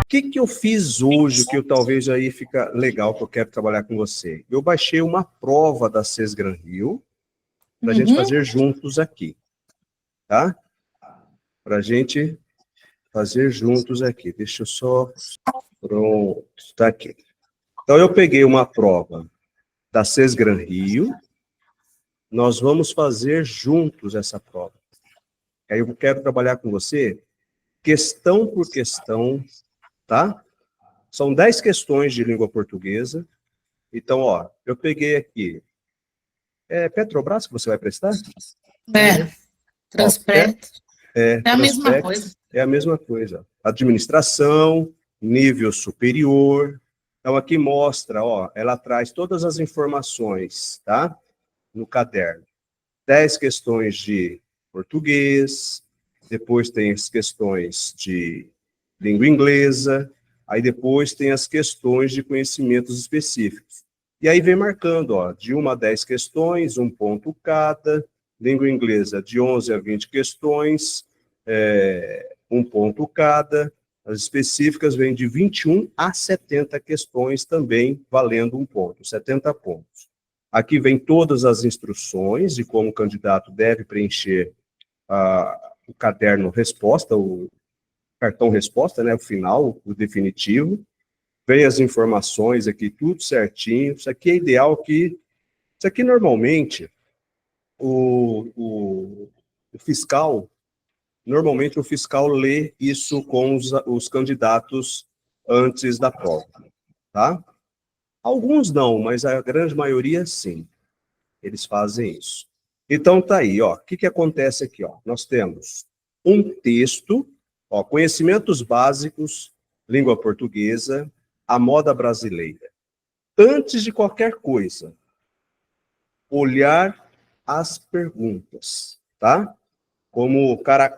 que eu fiz hoje, que eu talvez aí fica legal, que eu quero trabalhar com você? Eu baixei uma prova da Sesgran Rio, para a gente fazer juntos aqui, tá? Para a gente fazer juntos aqui. Deixa eu só... Pronto, está aqui. Então, eu peguei uma prova da Sesgran Rio, nós vamos fazer juntos essa prova. Aí eu quero trabalhar com você, questão por questão, tá? São 10 questões de língua portuguesa. Então, ó, eu peguei aqui. É Petrobras que você vai prestar? Transpetro. É a mesma Transpetro, coisa. é a mesma coisa. Administração, nível superior. Então, aqui mostra, ó, ela traz todas as informações, tá? No caderno. 10 questões de português, depois tem as questões de língua inglesa, aí depois tem as questões de conhecimentos específicos. E aí vem marcando, ó, de 1 a 10 questões, 1 ponto cada, língua inglesa de 11 a 20 questões, 1 ponto cada, as específicas vêm de 21 a 70 questões também, valendo 1 ponto, 70 pontos. Aqui vem todas as instruções de como o candidato deve preencher o caderno resposta, o cartão resposta, né, o final, o definitivo. Vem as informações aqui, tudo certinho. Isso aqui é ideal que... Isso aqui, normalmente, o fiscal... Normalmente, o fiscal lê isso com os candidatos antes da prova, tá? Alguns não, mas a grande maioria, sim. Eles fazem isso. Então, tá aí, ó. O que acontece aqui, ó? Nós temos um texto, ó, conhecimentos básicos, língua portuguesa, a moda brasileira. Antes de qualquer coisa, olhar as perguntas, tá?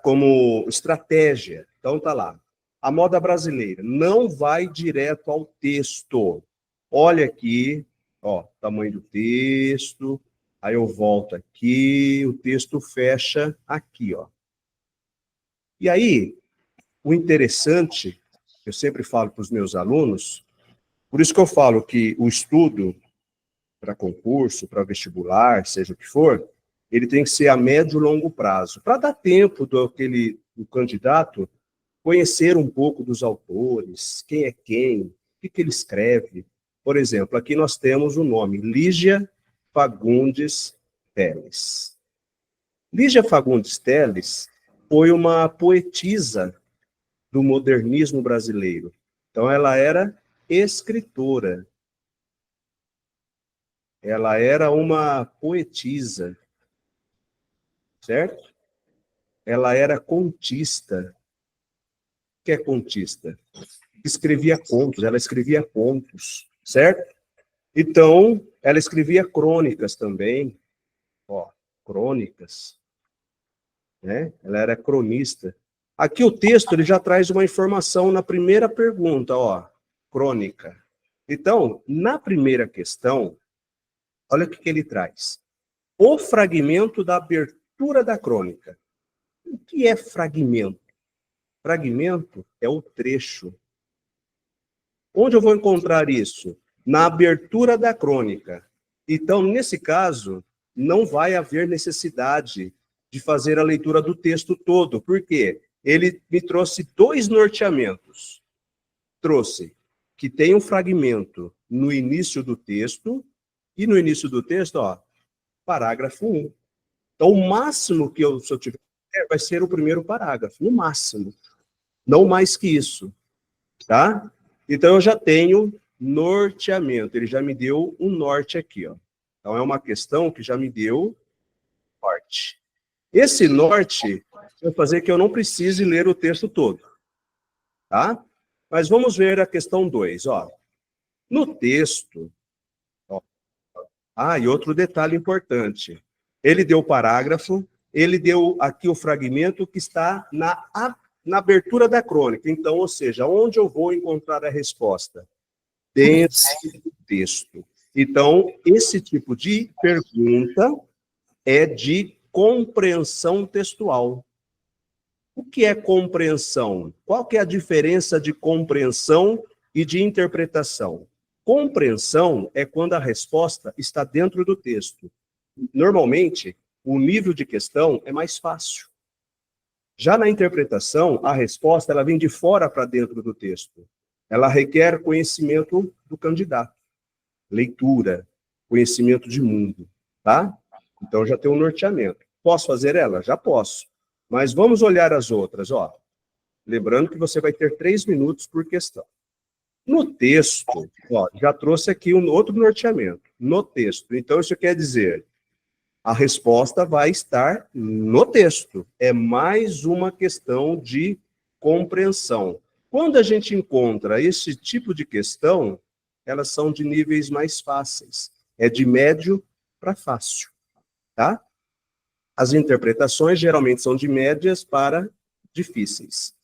Como estratégia. Então, tá lá. A moda brasileira não vai direto ao texto. Olha aqui, ó, tamanho do texto. Aí eu volto aqui, o texto fecha aqui, ó. E aí, o interessante, eu sempre falo para os meus alunos, por isso que eu falo que o estudo para concurso, para vestibular, seja o que for, ele tem que ser a médio e longo prazo, para dar tempo do candidato conhecer um pouco dos autores, quem é quem, o que ele escreve. Por exemplo, aqui nós temos o nome Lígia Fagundes Telles. Lígia Fagundes Telles foi uma poetisa do modernismo brasileiro. Então, ela era escritora. Ela era uma poetisa, certo? Ela era contista. O que é contista? Escrevia contos, ela escrevia contos, certo? Então, ela escrevia crônicas também, ó, crônicas, né? Ela era cronista. Aqui o texto ele já traz uma informação na primeira pergunta, ó, crônica. Então, na primeira questão, olha o que ele traz. O fragmento da abertura da crônica. O que é fragmento? Fragmento é o trecho. Onde eu vou encontrar isso? Na abertura da crônica. Então, nesse caso, não vai haver necessidade de fazer a leitura do texto todo. Por quê? Ele me trouxe 2 norteamentos. Trouxe que tem um fragmento no início do texto, e no início do texto, ó, parágrafo 1. Então, o máximo que se eu tiver, vai ser o primeiro parágrafo, no máximo. Não mais que isso, tá? Então, eu já tenho norteamento, ele já me deu um norte aqui, ó. Então, é uma questão que já me deu norte. Esse norte vai fazer que eu não precise ler o texto todo, tá? Mas vamos ver a questão 2, ó. No texto, ó, e outro detalhe importante. Ele deu o parágrafo, ele deu aqui o fragmento que está na abertura da crônica. Então, ou seja, onde eu vou encontrar a resposta? Dentro do texto. Então, esse tipo de pergunta é de compreensão textual. O que é compreensão? Qual que é a diferença de compreensão e de interpretação? Compreensão é quando a resposta está dentro do texto. Normalmente, o nível de questão é mais fácil. Já na interpretação, a resposta ela vem de fora para dentro do texto. Ela requer conhecimento do candidato, leitura, conhecimento de mundo, tá? Então já tem um norteamento. Posso fazer ela? Já posso. Mas vamos olhar as outras, ó. Lembrando que você vai ter 3 minutos por questão. No texto, ó, já trouxe aqui um outro norteamento. No texto. Então, isso quer dizer, a resposta vai estar no texto. É mais uma questão de compreensão. Quando a gente encontra esse tipo de questão, elas são de níveis mais fáceis. É de médio para fácil, tá? As interpretações geralmente são de médias para difíceis.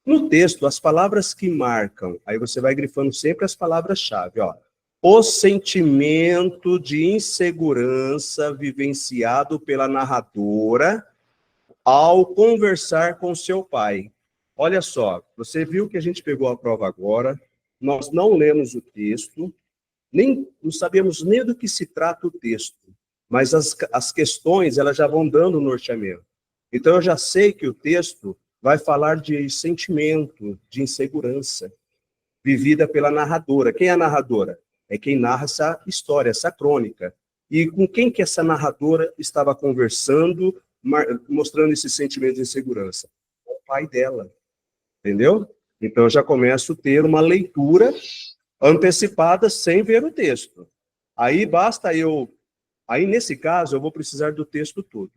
No texto, as palavras que marcam, aí você vai grifando sempre as palavras-chave, ó. O sentimento de insegurança vivenciado pela narradora ao conversar com seu pai. Olha só, você viu que a gente pegou a prova agora, nós não lemos o texto, não sabemos nem do que se trata o texto. Mas as questões, elas já vão dando norteamento. Então, eu já sei que o texto vai falar de sentimento, de insegurança, vivida pela narradora. Quem é a narradora? É quem narra essa história, essa crônica. E com quem que essa narradora estava conversando, mostrando esse sentimento de insegurança? O pai dela, entendeu? Então, eu já começo a ter uma leitura antecipada sem ver o texto. Aí, basta eu... Aí, nesse caso, eu vou precisar do texto todo.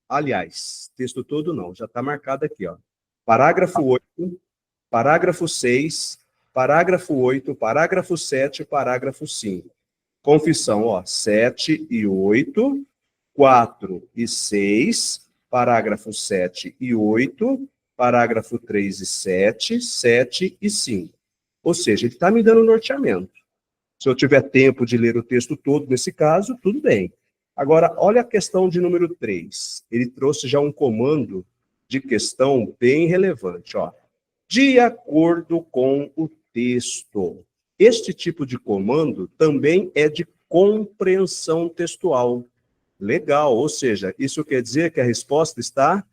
Aliás, texto todo não, já está marcado aqui, ó. Parágrafo 8, parágrafo 6, parágrafo 8, parágrafo 7, parágrafo 5. Confissão, ó, 7 e 8, 4 e 6, parágrafo 7 e 8, parágrafo 3 e 7, 7 e 5. Ou seja, ele está me dando norteamento. Se eu tiver tempo de ler o texto todo, nesse caso, tudo bem. Agora, olha a questão de número 3. Ele trouxe já um comando de questão bem relevante. Ó. De acordo com o texto. Este tipo de comando também é de compreensão textual. Legal, ou seja, isso quer dizer que a resposta está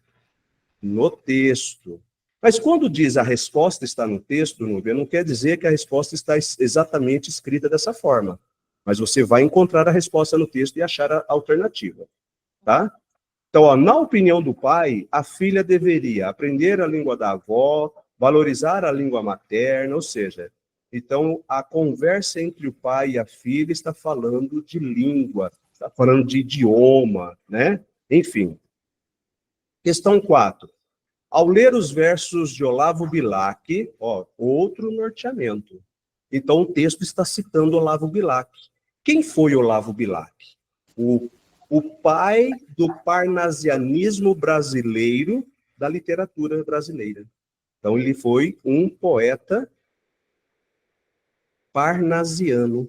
no texto. Mas quando diz a resposta está no texto, não quer dizer que a resposta está exatamente escrita dessa forma. Mas você vai encontrar a resposta no texto e achar a alternativa. Tá? Então, ó, na opinião do pai, a filha deveria aprender a língua da avó, valorizar a língua materna, ou seja, então a conversa entre o pai e a filha está falando de língua, está falando de idioma, né? Enfim. Questão 4. Ao ler os versos de Olavo Bilac, ó, outro norteamento. Então, o texto está citando Olavo Bilac. Quem foi Olavo Bilac? O pai do parnasianismo brasileiro, da literatura brasileira. Então, ele foi um poeta parnasiano.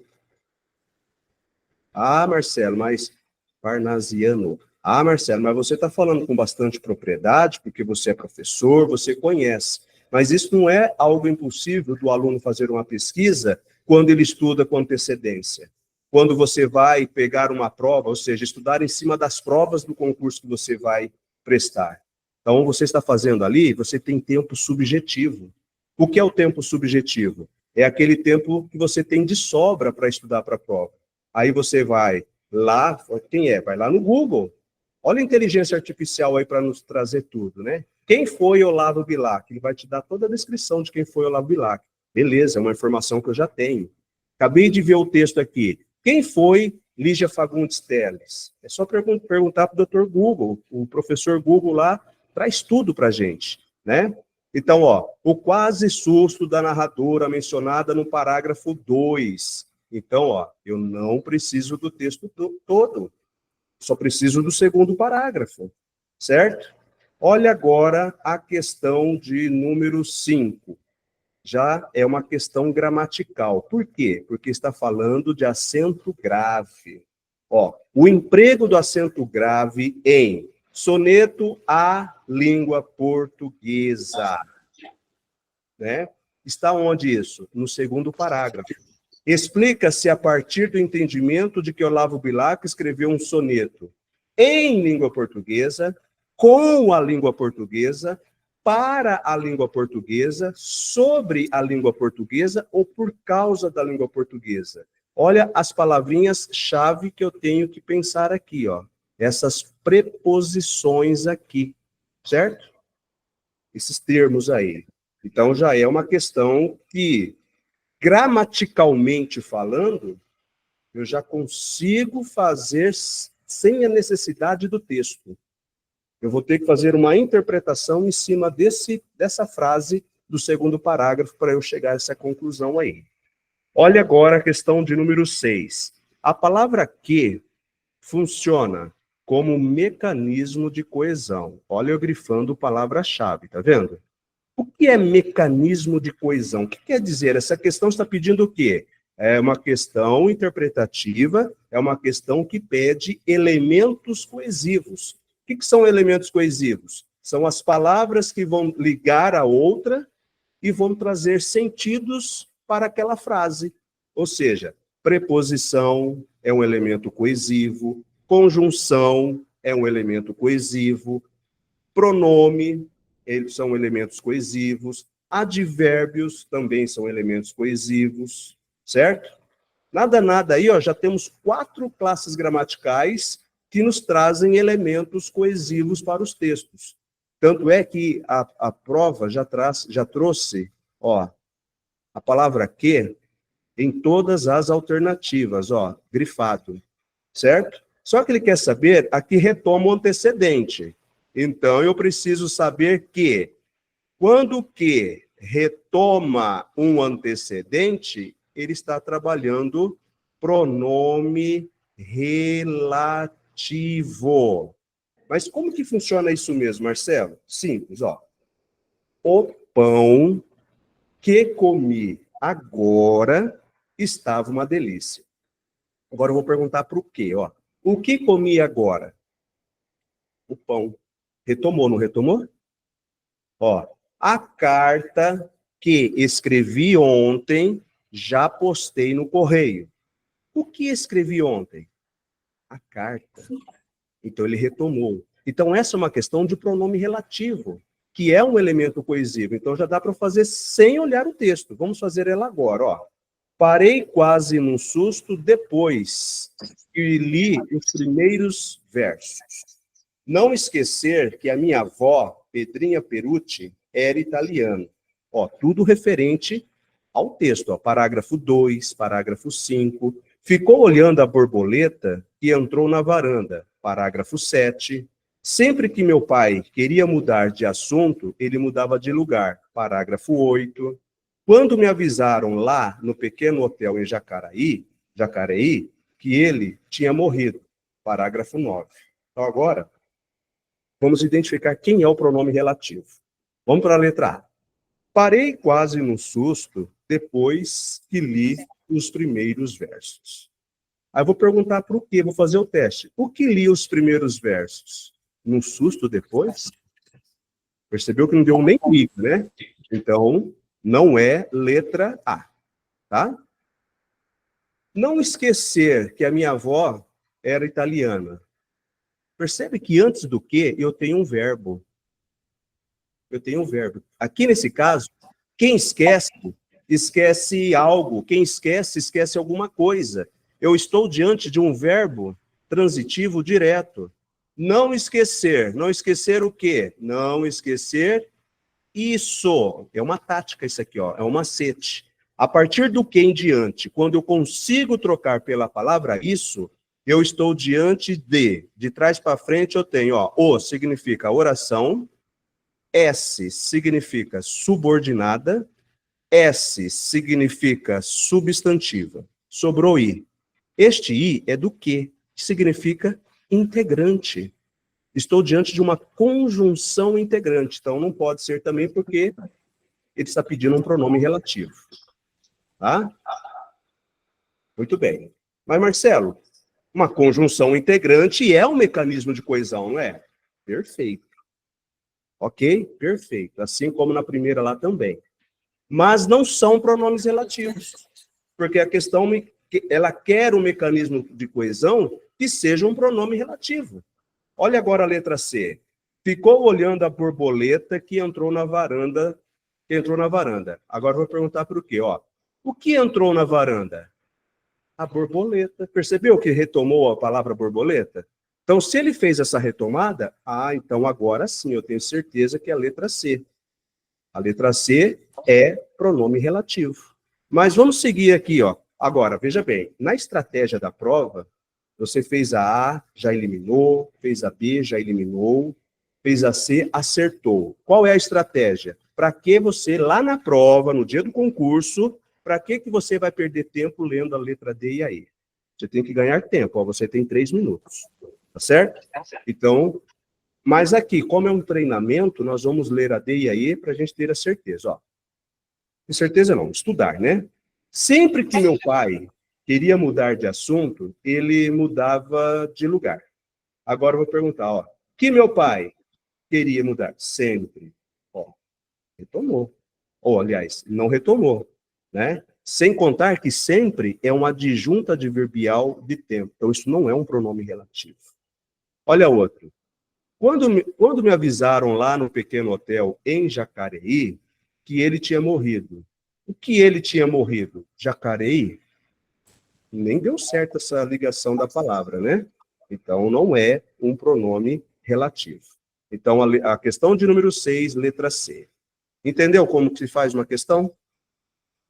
Ah, Marcelo, mas parnasiano. Ah, Marcelo, mas você está falando com bastante propriedade, porque você é professor, você conhece. Mas isso não é algo impossível do aluno fazer uma pesquisa quando ele estuda com antecedência. Quando você vai pegar uma prova, ou seja, estudar em cima das provas do concurso que você vai prestar. Então, você está fazendo ali, você tem tempo subjetivo. O que é o tempo subjetivo? É aquele tempo que você tem de sobra para estudar para a prova. Aí você vai lá, quem é? Vai lá no Google. Olha a inteligência artificial aí para nos trazer tudo, né? Quem foi Olavo Bilac? Ele vai te dar toda a descrição de quem foi Olavo Bilac. Beleza, é uma informação que eu já tenho. Acabei de ver o texto aqui. Quem foi Lígia Fagundes Telles? É só perguntar para o Dr. Google. O professor Google lá traz tudo para a gente, né? Então, ó, o quase susto da narradora mencionada no parágrafo 2. Então, ó, eu não preciso do texto todo. Só preciso do segundo parágrafo, certo? Olha agora a questão de número 5. Já é uma questão gramatical. Por quê? Porque está falando de acento grave. Ó, o emprego do acento grave em Soneto à língua portuguesa. Né? Está onde isso? No segundo parágrafo. Explica-se a partir do entendimento de que Olavo Bilac escreveu um soneto em língua portuguesa, com a língua portuguesa, para a língua portuguesa, sobre a língua portuguesa ou por causa da língua portuguesa. Olha as palavrinhas-chave que eu tenho que pensar aqui, ó. Essas preposições aqui, certo? Esses termos aí. Então, já é uma questão que, gramaticalmente falando, eu já consigo fazer sem a necessidade do texto. Eu vou ter que fazer uma interpretação em cima dessa frase do segundo parágrafo para eu chegar a essa conclusão aí. Olha agora a questão de número 6. A palavra que funciona como mecanismo de coesão. Olha eu grifando palavra-chave, tá vendo? O que é mecanismo de coesão? O que quer dizer? Essa questão está pedindo o quê? É uma questão interpretativa, é uma questão que pede elementos coesivos. O que são elementos coesivos? São as palavras que vão ligar a outra e vão trazer sentidos para aquela frase. Ou seja, preposição é um elemento coesivo, conjunção é um elemento coesivo, pronome, eles são elementos coesivos, advérbios também são elementos coesivos, certo? Nada aí, ó, já temos 4 classes gramaticais que nos trazem elementos coesivos para os textos. Tanto é que a prova já trouxe, ó, a palavra que em todas as alternativas, ó, grifado, certo? Só que ele quer saber, aqui retoma o antecedente. Então, eu preciso saber que, quando que retoma um antecedente, ele está trabalhando pronome relativo. Mas como que funciona isso mesmo, Marcelo? Simples, ó. O pão que comi agora estava uma delícia. Agora eu vou perguntar para o quê, ó. O que comi agora? O pão. Retomou, não retomou? Ó, a carta que escrevi ontem, já postei no correio. O que escrevi ontem? A carta. Então, ele retomou. Então, essa é uma questão de pronome relativo, que é um elemento coesivo. Então, já dá para fazer sem olhar o texto. Vamos fazer ela agora, ó. Parei quase num susto depois que li os primeiros versos. Não esquecer que a minha avó, Pedrinha Perucci, era italiana. Ó, tudo referente ao texto, ó, parágrafo 2, parágrafo 5. Ficou olhando a borboleta e entrou na varanda, parágrafo 7. Sempre que meu pai queria mudar de assunto, ele mudava de lugar, parágrafo 8. Quando me avisaram lá no pequeno hotel em Jacareí, que ele tinha morrido, parágrafo 9. Então agora, vamos identificar quem é o pronome relativo. Vamos para a letra A. Parei quase num susto depois que li os primeiros versos. Aí eu vou perguntar para o quê? Vou fazer o teste. O que li os primeiros versos? Num susto depois? Percebeu que não deu nem clique, né? Então, não é letra A, tá? Não esquecer que a minha avó era italiana. Percebe que antes do que eu tenho um verbo. Eu tenho um verbo. Aqui nesse caso, quem esquece, esquece algo. Quem esquece, esquece alguma coisa. Eu estou diante de um verbo transitivo direto. Não esquecer. Não esquecer o quê? Não esquecer isso. É uma tática isso aqui, ó. É um macete. A partir do que em diante, quando eu consigo trocar pela palavra isso, eu estou diante de trás para frente eu tenho, ó, o significa oração, S significa subordinada, S significa substantiva. Sobrou I. Este I é do que significa integrante. Estou diante de uma conjunção integrante, então não pode ser também porque ele está pedindo um pronome relativo. Tá? Muito bem. Mas, Marcelo, uma conjunção integrante é um mecanismo de coesão, não é? Perfeito. Ok? Perfeito. Assim como na primeira lá também. Mas não são pronomes relativos. Porque a questão, ela quer um mecanismo de coesão que seja um pronome relativo. Olha agora a letra C. Ficou olhando a borboleta que entrou na varanda. Agora eu vou perguntar para o quê? Ó, o que entrou na varanda? A borboleta. Percebeu que retomou a palavra borboleta? Então, se ele fez essa retomada, então agora sim, eu tenho certeza que é a letra C. A letra C é pronome relativo. Mas vamos seguir aqui, ó. Agora, veja bem, na estratégia da prova, você fez a A, já eliminou, fez a B, já eliminou, fez a C, acertou. Qual é a estratégia? Para que você, lá na prova, no dia do concurso, para que você vai perder tempo lendo a letra D e a E? Você tem que ganhar tempo, ó, você tem 3 minutos, tá certo? Então, mas aqui, como é um treinamento, nós vamos ler a D e a E para a gente ter a certeza, ó. Com certeza não, estudar, né? Sempre que meu pai queria mudar de assunto, ele mudava de lugar. Agora eu vou perguntar, ó, que meu pai queria mudar? Sempre. Ó, retomou. Ou, aliás, não retomou, né? Sem contar que sempre é uma adjunta adverbial de tempo. Então, isso não é um pronome relativo. Olha outro. Quando me avisaram lá no pequeno hotel em Jacareí que ele tinha morrido. O que ele tinha morrido? Jacareí? Nem deu certo essa ligação da palavra, né? Então, não é um pronome relativo. Então, a questão de número 6, letra C. Entendeu como se faz uma questão?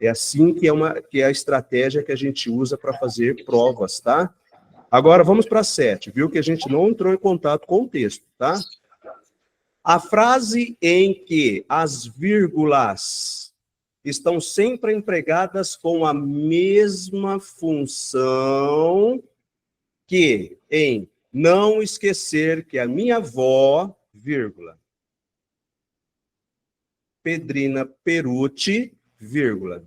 É assim que é a estratégia que a gente usa para fazer provas, tá? Agora, vamos para 7, viu? Que a gente não entrou em contato com o texto, tá? A frase em que as vírgulas estão sempre empregadas com a mesma função que em não esquecer que a minha avó, vírgula, Pedrina Perucci, vírgula,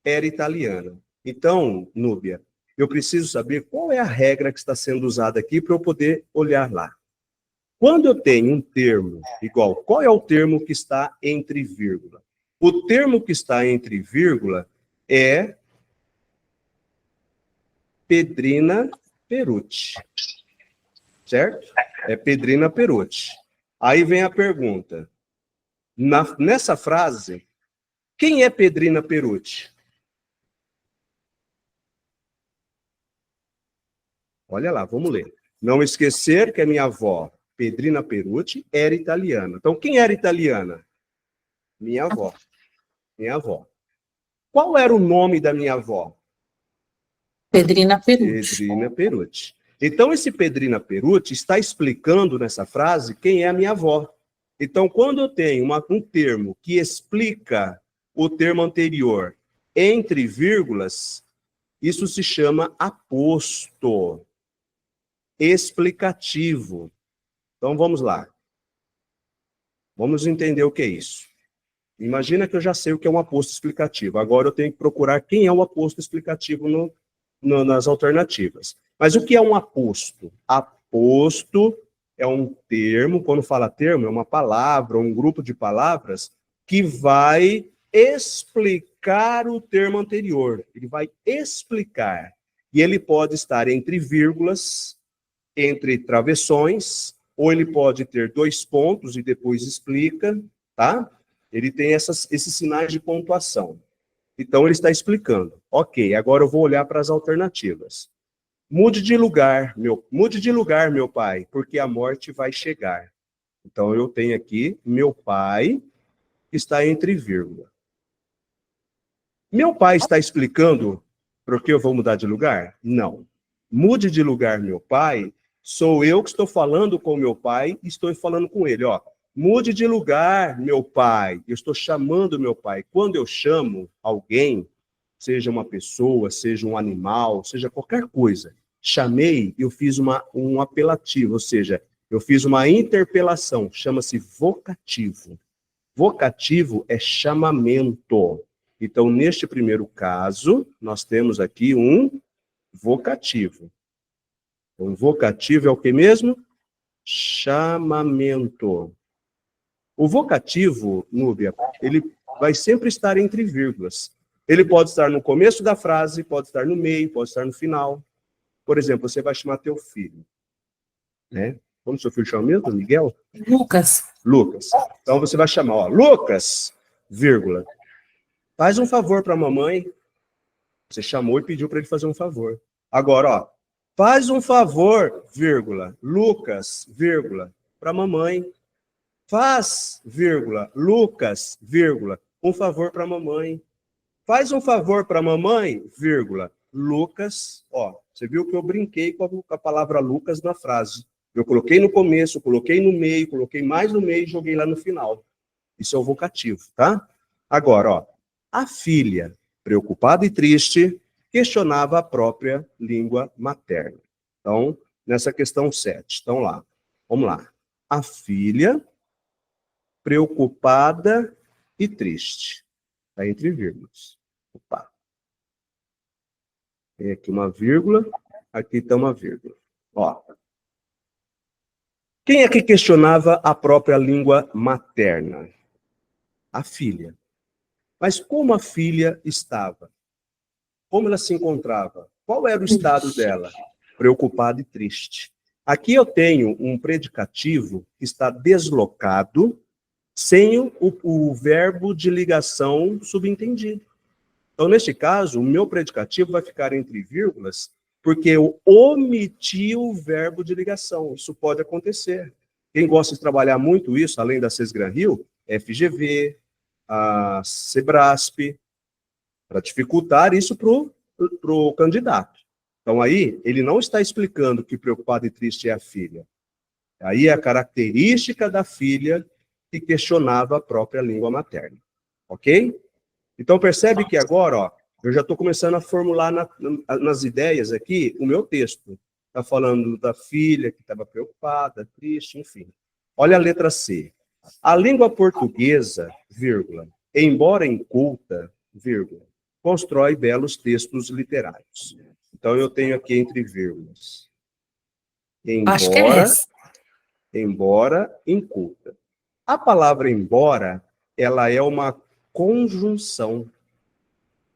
era italiana. Então, Núbia, eu preciso saber qual é a regra que está sendo usada aqui para eu poder olhar lá. Quando eu tenho um termo igual, qual é o termo que está entre vírgula? O termo que está entre vírgula é Pedrina Perucci, certo? É Pedrina Perucci. Aí vem a pergunta. Nessa frase, quem é Pedrina Perucci? Olha lá, vamos ler. Não esquecer que a minha avó, Pedrina Perucci, era italiana. Então, quem era italiana? Minha avó. Minha avó. Qual era o nome da minha avó? Pedrina Perucci. Pedrina Perucci. Então, esse Pedrina Perucci está explicando nessa frase quem é a minha avó. Então, quando eu tenho um termo que explica o termo anterior entre vírgulas, isso se chama aposto explicativo. Então, vamos lá. Vamos entender o que é isso. Imagina que eu já sei o que é um aposto explicativo. Agora eu tenho que procurar quem é o aposto explicativo nas alternativas. Mas o que é um aposto? Aposto é um termo, quando fala termo, é uma palavra, um grupo de palavras que vai explicar o termo anterior. Ele vai explicar. E ele pode estar entre vírgulas, entre travessões, ou ele pode ter 2 pontos e depois explica, tá? Ele tem esses sinais de pontuação. Então, ele está explicando. Ok, agora eu vou olhar para as alternativas. Mude de lugar, meu pai, porque a morte vai chegar. Então, eu tenho aqui meu pai, que está entre vírgula. Meu pai está explicando por que eu vou mudar de lugar? Não. Mude de lugar, meu pai, sou eu que estou falando com meu pai e estou falando com ele, ó. Mude de lugar, meu pai. Eu estou chamando meu pai. Quando eu chamo alguém, seja uma pessoa, seja um animal, seja qualquer coisa, chamei, eu fiz um apelativo, ou seja, eu fiz uma interpelação, chama-se vocativo. Vocativo é chamamento. Então, neste primeiro caso, nós temos aqui um vocativo. Um vocativo é o que mesmo? chamamento. O vocativo, Núbia, ele vai sempre estar entre vírgulas. Ele pode estar no começo da frase, pode estar no meio, pode estar no final. Por exemplo, você vai chamar teu filho, né? Como seu filho chama mesmo? Miguel? Lucas. Lucas. Então você vai chamar, ó, Lucas, vírgula. Faz um favor para a mamãe. Você chamou e pediu para ele fazer um favor. Agora, ó, faz um favor, vírgula, Lucas, vírgula, para a mamãe. Faz, vírgula, Lucas, vírgula, um favor para a mamãe. Faz um favor para a mamãe, vírgula, Lucas. Ó, você viu que eu brinquei com a palavra Lucas na frase. Eu coloquei no começo, coloquei no meio, coloquei mais no meio e joguei lá no final. Isso é o vocativo, tá? Agora, ó, a filha, preocupada e triste, questionava a própria língua materna. Então, nessa questão 7. Então, lá. Vamos lá. A filha, preocupada e triste. Está entre vírgulas. Opa. Tem aqui uma vírgula, aqui está uma vírgula. Ó. Quem é que questionava a própria língua materna? A filha. Mas como a filha estava? Como ela se encontrava? Qual era o estado dela? Preocupada e triste. Aqui eu tenho um predicativo que está deslocado sem o verbo de ligação subentendido. Então, neste caso, o meu predicativo vai ficar entre vírgulas, porque eu omiti o verbo de ligação. Isso pode acontecer. Quem gosta de trabalhar muito isso, além da Sesgran-Hill, FGV, a Sebrasp, para dificultar isso para o candidato. Então, aí, ele não está explicando que preocupado e triste é a filha. Aí é a característica da filha que questionava a própria língua materna. Ok? Então, percebe que agora, ó, eu já estou começando a formular nas ideias aqui o meu texto. Está falando da filha que estava preocupada, triste, enfim. Olha a letra C. A língua portuguesa, vírgula, embora inculta, vírgula, constrói belos textos literários. Então, eu tenho aqui entre vírgulas. Acho que é essa. Embora inculta. A palavra embora, ela é uma conjunção.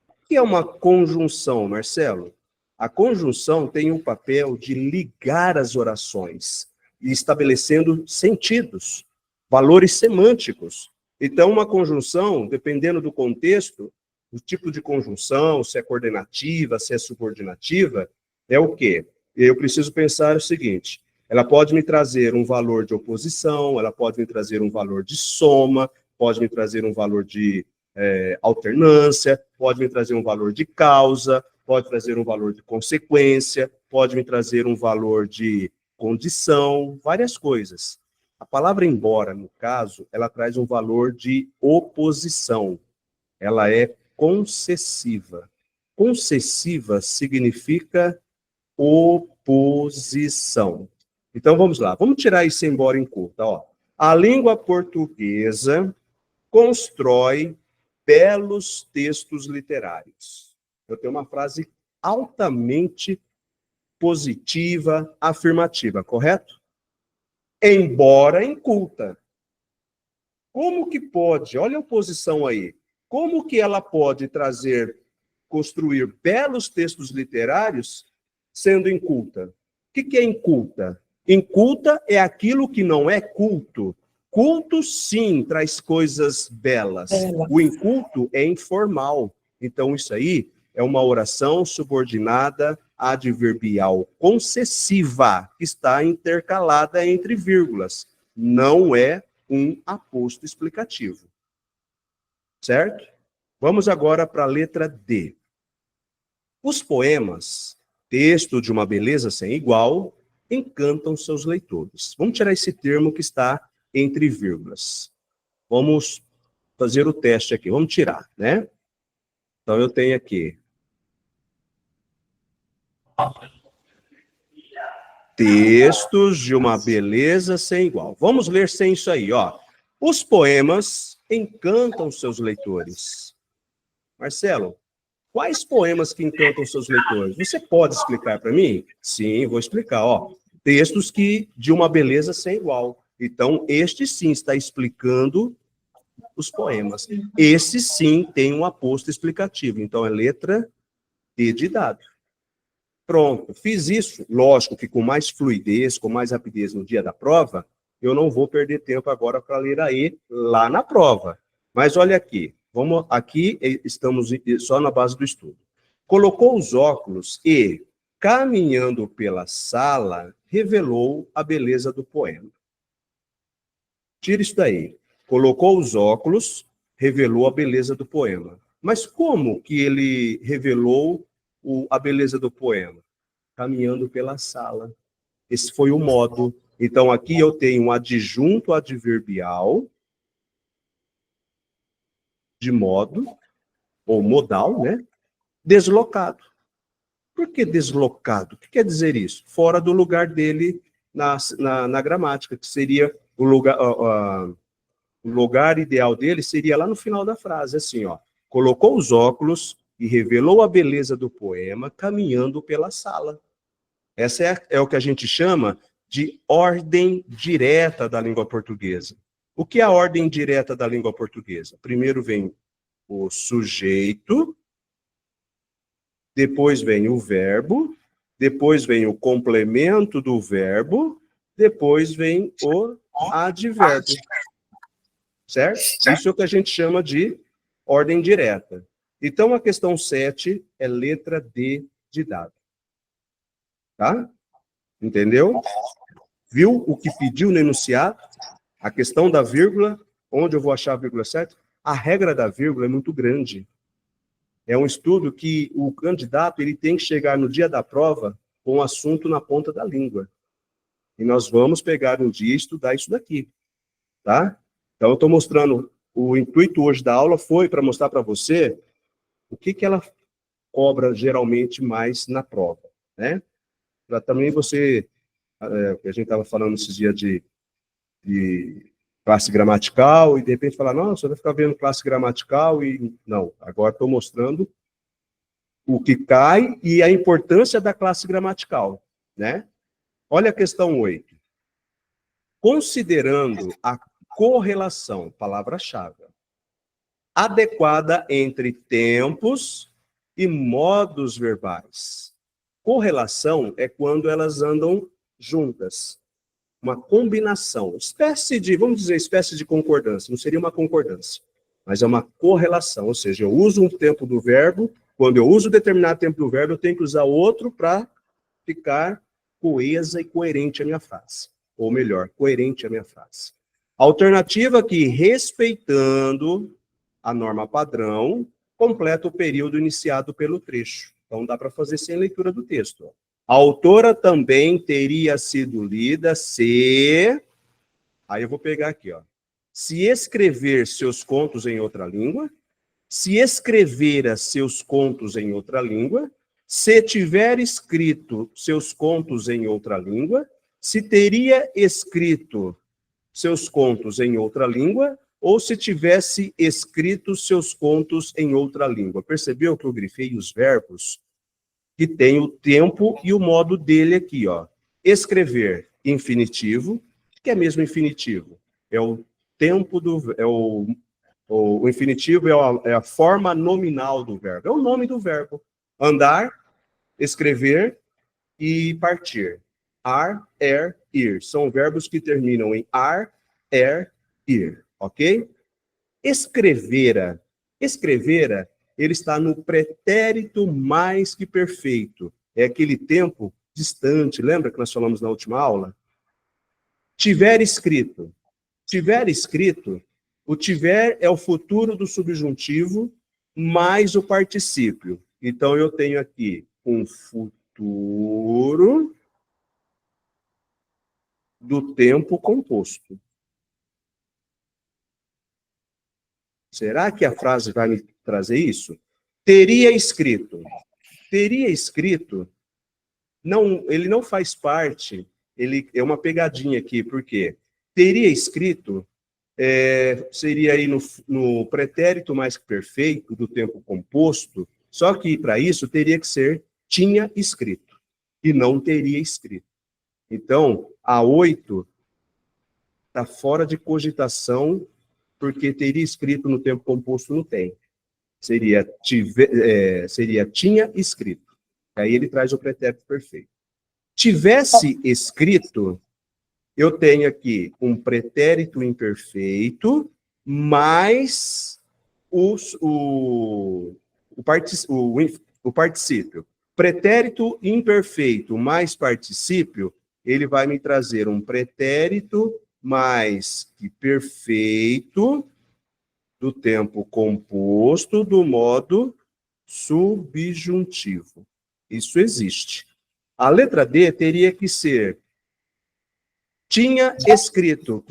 O que é uma conjunção, Marcelo? A conjunção tem o papel de ligar as orações e estabelecendo sentidos, valores semânticos. Então, uma conjunção, dependendo do contexto, o tipo de conjunção, se é coordenativa, se é subordinativa, é o quê? Eu preciso pensar o seguinte: ela pode me trazer um valor de oposição, ela pode me trazer um valor de soma, pode me trazer um valor de alternância, pode me trazer um valor de causa, pode trazer um valor de consequência, pode me trazer um valor de condição, várias coisas. A palavra embora, no caso, ela traz um valor de oposição. Ela é concessiva. Concessiva significa oposição. Então, vamos lá. Vamos tirar isso embora em curta. Ó. A língua portuguesa constrói belos textos literários. Eu tenho uma frase altamente positiva, afirmativa, correto? Embora inculta. Como que pode, olha a oposição aí, como que ela pode construir belos textos literários sendo inculta? O que é inculta? Inculta é aquilo que não é culto. Culto, sim, traz coisas belas. O inculto é informal. Então, isso aí é uma oração subordinada adverbial concessiva, que está intercalada entre vírgulas. Não é um aposto explicativo. Certo? Vamos agora para a letra D. Os poemas, texto de uma beleza sem igual, encantam seus leitores. Vamos tirar esse termo que está entre vírgulas. Vamos fazer o teste aqui. Vamos tirar, né? Então, eu tenho aqui textos de uma beleza sem igual. Vamos ler sem isso aí, ó. Os poemas encantam seus leitores. Marcelo, quais poemas que encantam seus leitores? Você pode explicar para mim? Sim, vou explicar, ó. textos que de uma beleza sem igual. Então, este sim está explicando os poemas. Esse sim tem um aposto explicativo. Então, é letra D de dado. Pronto, fiz isso. Lógico que com mais fluidez, com mais rapidez no dia da prova, eu não vou perder tempo agora para ler a E lá na prova. Mas olha aqui, aqui estamos só na base do estudo. Colocou os óculos e, caminhando pela sala, revelou a beleza do poema. Tira isso daí. Colocou os óculos, revelou a beleza do poema. Mas como que ele revelou a beleza do poema? Caminhando pela sala. Esse foi o modo. Então, aqui eu tenho um adjunto adverbial de modo, ou modal, né? Deslocado. Por que deslocado? O que quer dizer isso? Fora do lugar dele na gramática, que seria o lugar ideal dele seria lá no final da frase, assim, ó. Colocou os óculos e revelou a beleza do poema caminhando pela sala. Essa é o que a gente chama de ordem direta da língua portuguesa. O que é a ordem direta da língua portuguesa? Primeiro vem o sujeito, depois vem o verbo, depois vem o complemento do verbo, depois vem o advérbio. Certo? Isso é o que a gente chama de ordem direta. Então, a questão 7 é letra D de dado. Tá? Entendeu? Viu o que pediu no enunciado? A questão da vírgula, onde eu vou achar a vírgula certa? A regra da vírgula é muito grande. É um estudo que o candidato ele tem que chegar no dia da prova com o assunto na ponta da língua. E nós vamos pegar um dia e estudar isso daqui. Tá? Então, eu estou mostrando, o intuito hoje da aula foi para mostrar para você o que ela cobra geralmente mais na prova, né? Para também você, a gente estava falando esses dias de classe gramatical, e de repente falar, não, você vai ficar vendo classe gramatical, e não, agora estou mostrando o que cai e a importância da classe gramatical, né? Olha a questão 8. Considerando a correlação, palavra-chave, adequada entre tempos e modos verbais. Correlação é quando elas andam juntas. Uma combinação, vamos dizer, espécie de concordância. Não seria uma concordância, mas é uma correlação. Ou seja, eu uso um tempo do verbo, quando eu uso determinado tempo do verbo, eu tenho que usar outro para ficar coesa e coerente a minha frase. Ou melhor, coerente a minha frase. Alternativa que, respeitando a norma padrão, completa o período iniciado pelo trecho. Então, dá para fazer sem leitura do texto. A autora também teria sido lida se... Aí eu vou pegar aqui, ó. Se escrever seus contos em outra língua, se escrevera seus contos em outra língua, se tiver escrito seus contos em outra língua, se teria escrito seus contos em outra língua, ou se tivesse escrito seus contos em outra língua. Percebeu que eu grifei os verbos? Que tem o tempo e o modo dele aqui, ó. Escrever, infinitivo. O que é mesmo infinitivo? É o tempo do... O infinitivo é a forma nominal do verbo. É o nome do verbo. Andar, escrever e partir. Ar, ir. São verbos que terminam em ar, ir. Ok? Escrevera. Escrevera, ele está no pretérito mais que perfeito. É aquele tempo distante. Lembra que nós falamos na última aula? Tiver escrito. Tiver escrito, o tiver é o futuro do subjuntivo mais o particípio. Então, eu tenho aqui um futuro do tempo composto. Será que a frase vai me trazer isso? Teria escrito. Teria escrito, não, ele não faz parte, ele é uma pegadinha aqui, por quê? Teria escrito seria aí no pretérito mais que perfeito do tempo composto, só que para isso teria que ser tinha escrito e não teria escrito. Então, a 8 está fora de cogitação, porque teria escrito no tempo composto, não tem. Seria tinha escrito. Aí ele traz o pretérito perfeito. Tivesse escrito, eu tenho aqui um pretérito imperfeito mais o particípio. Pretérito imperfeito mais particípio, ele vai me trazer um pretérito mais que perfeito do tempo composto do modo subjuntivo. Isso existe. A letra D teria que ser tinha escrito,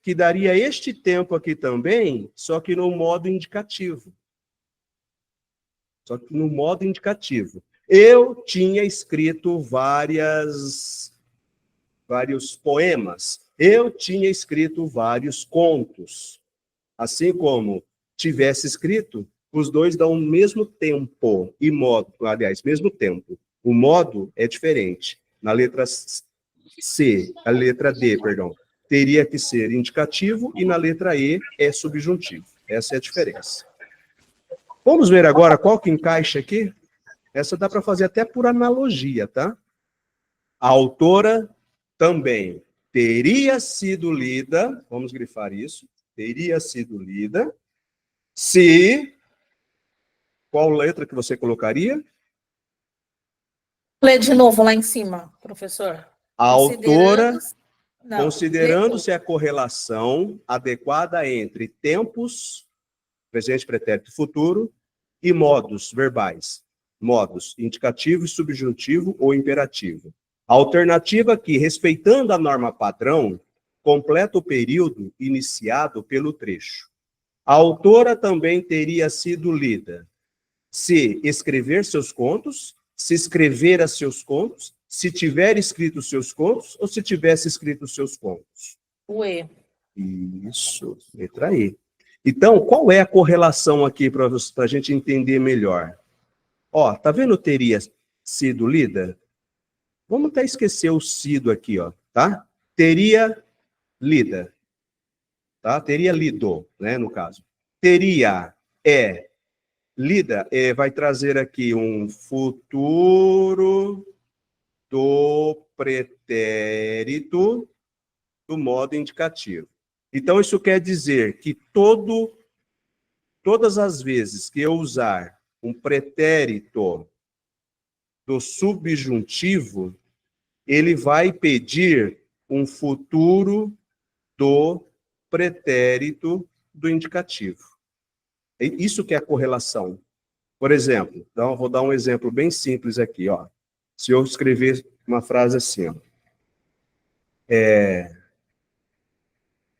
que daria este tempo aqui também, só que no modo indicativo. Só que no modo indicativo. Eu tinha escrito vários poemas. Eu tinha escrito vários contos. Assim como tivesse escrito, os dois dão o mesmo tempo e modo, aliás, mesmo tempo. O modo é diferente. Na letra a letra D, perdão, teria que ser indicativo e na letra E é subjuntivo. Essa é a diferença. Vamos ver agora qual que encaixa aqui? Essa dá para fazer até por analogia, tá? A autora também teria sido lida, vamos grifar isso, teria sido lida, se... Qual letra que você colocaria? Lê de novo lá em cima, professor. A autora, considerando-se a correlação adequada entre tempos, presente, pretérito e futuro, e modos verbais, modos indicativo, subjuntivo ou imperativo. A alternativa que, respeitando a norma padrão, completa o período iniciado pelo trecho. A autora também teria sido lida se escrever seus contos, se escrever a seus contos, se tiver escrito os seus contos ou se tivesse escrito os seus contos. O E. Isso, letra E. Então, qual é a correlação aqui para a gente entender melhor? Ó, tá vendo teria sido lida? Vamos até esquecer o sido aqui, ó, tá? Teria lida, tá? Teria lido, né, no caso. Teria lida, vai trazer aqui um futuro do pretérito do modo indicativo. Então, isso quer dizer que todas as vezes que eu usar um pretérito do subjuntivo, ele vai pedir um futuro do pretérito do indicativo. Isso que é a correlação. Por exemplo, então, vou dar um exemplo bem simples aqui, ó. Se eu escrever uma frase assim, ó.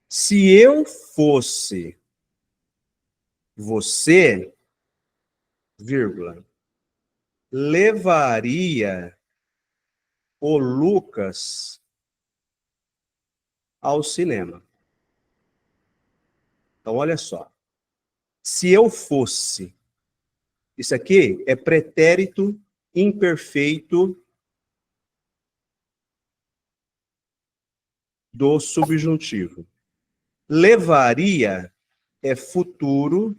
Se eu fosse você, vírgula, levaria o Lucas ao cinema. Então, olha só. Se eu fosse, isso aqui é pretérito imperfeito do subjuntivo. Levaria é futuro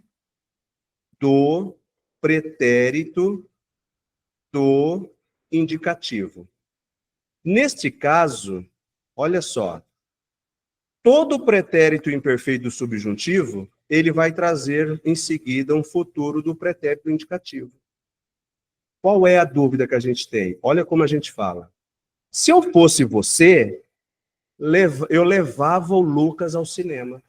do pretérito do indicativo. Neste caso, olha só, todo pretérito imperfeito do subjuntivo, ele vai trazer em seguida um futuro do pretérito indicativo. Qual é a dúvida que a gente tem? Olha como a gente fala. Se eu fosse você, eu levava o Lucas ao cinema.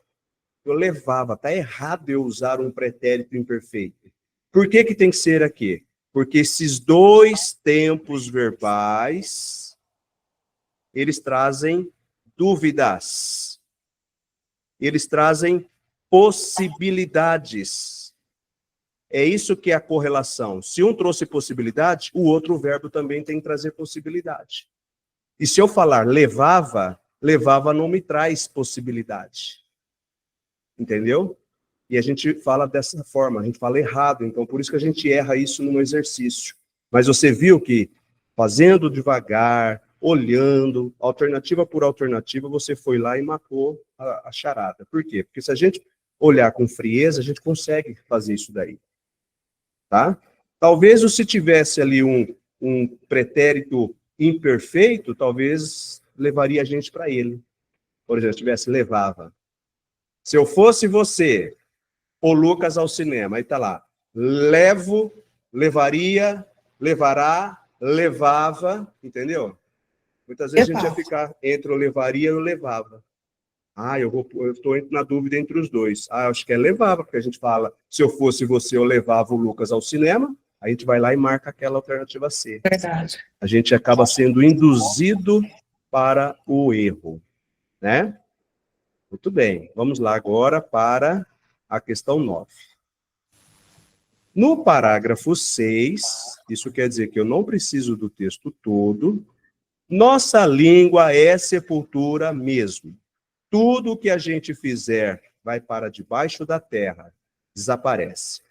Eu levava. Está errado eu usar um pretérito imperfeito. Por que tem que ser aqui? Porque esses dois tempos verbais, eles trazem dúvidas. Eles trazem possibilidades. É isso que é a correlação. Se um trouxe possibilidade, o outro verbo também tem que trazer possibilidade. E se eu falar levava, levava não me traz possibilidade. Entendeu? E a gente fala dessa forma, a gente fala errado, então por isso que a gente erra isso no exercício. Mas você viu que fazendo devagar, olhando, alternativa por alternativa, você foi lá e matou a charada. Por quê? Porque se a gente olhar com frieza, a gente consegue fazer isso daí. Tá? Talvez se tivesse ali um pretérito imperfeito, talvez levaria a gente para ele. Por exemplo, se tivesse levava. Se eu fosse você, o Lucas ao cinema, aí tá lá, levo, levaria, levará, levava, entendeu? Muitas vezes a gente ia ficar entre o levaria e o levava. Ah, eu estou na dúvida entre os dois. Ah, acho que é levava, porque a gente fala, se eu fosse você, eu levava o Lucas ao cinema, a gente vai lá e marca aquela alternativa C. Verdade. A gente acaba sendo induzido para o erro, né? Muito bem, vamos lá agora para a questão 9. No parágrafo 6, isso quer dizer que eu não preciso do texto todo, nossa língua é sepultura mesmo. Tudo que a gente fizer vai para debaixo da terra, desaparece.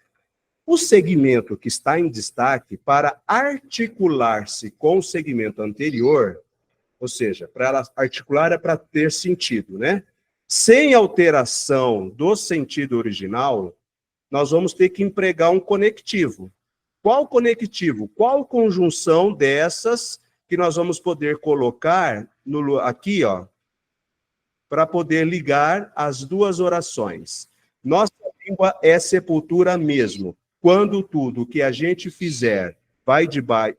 O segmento que está em destaque, para articular-se com o segmento anterior, ou seja, para ela articular é para ter sentido, né? Sem alteração do sentido original, nós vamos ter que empregar um conectivo. Qual conectivo? Qual conjunção dessas que nós vamos poder colocar aqui, ó, para poder ligar as duas orações? Nossa língua é sepultura mesmo. Quando tudo que a gente fizer vai